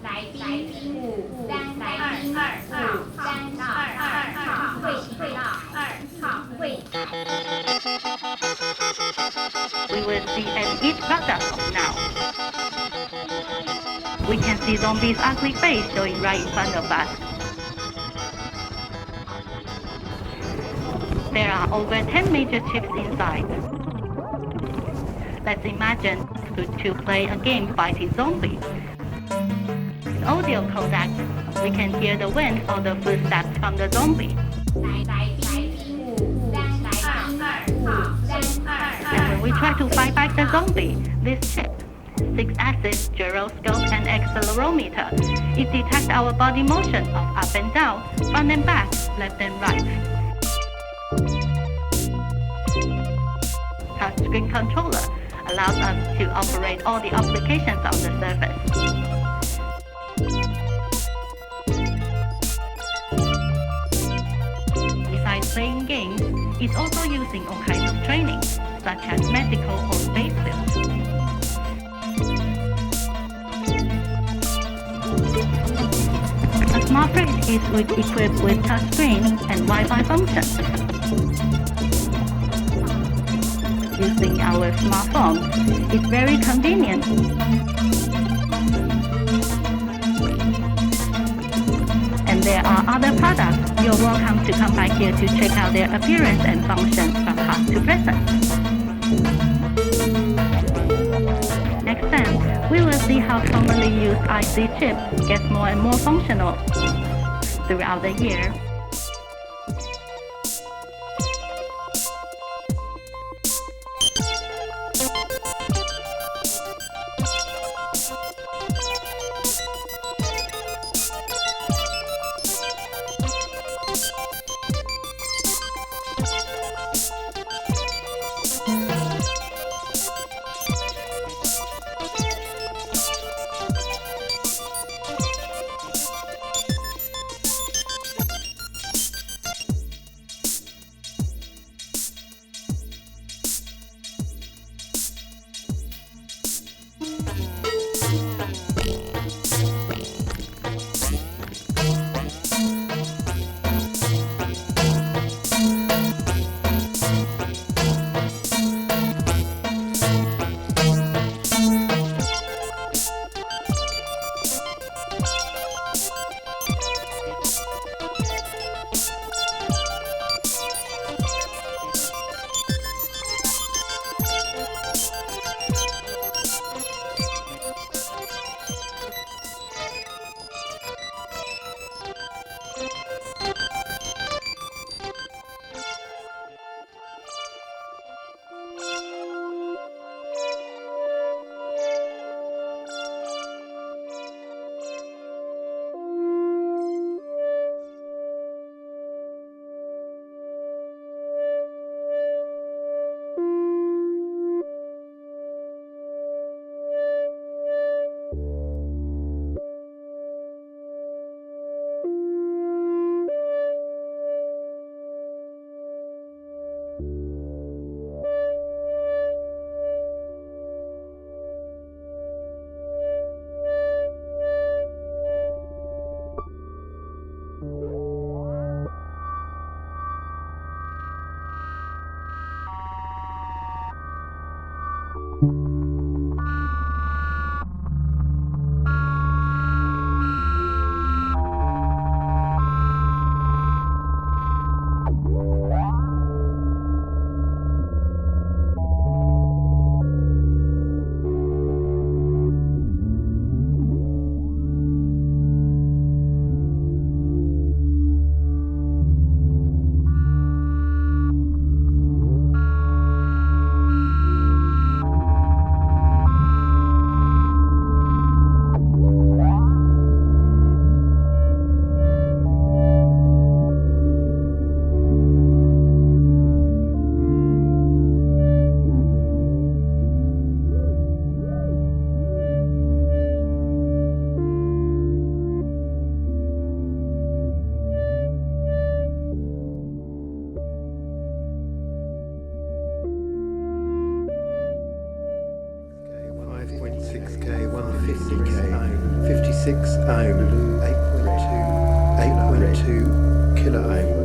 We will see at each product now. We can see zombies' ugly face showing right in front of us. There are over 10 major chips inside. Let's imagine to play a game fighting zombies. In audio codec, we can hear the wind or the footsteps from the zombie. And when we try to fight back the zombie, this chip, 6-axis gyroscope and accelerometer, it detects our body motion of up and down, front and back, left and right. Touchscreen controller allows us to operate all the applications on the surface. Besides playing games, it's also using all kinds of training, such as medical or space field. A smart fridge is equipped with touchscreen and Wi-Fi functions. Using our smartphone, it's very convenient. And there are other products. You're welcome to come back here to check out their appearance and functions from past to present. Next time, we will see how commonly used IC chips get more and more functional throughout the year. 6 ohm, 8.2 kilo ohm.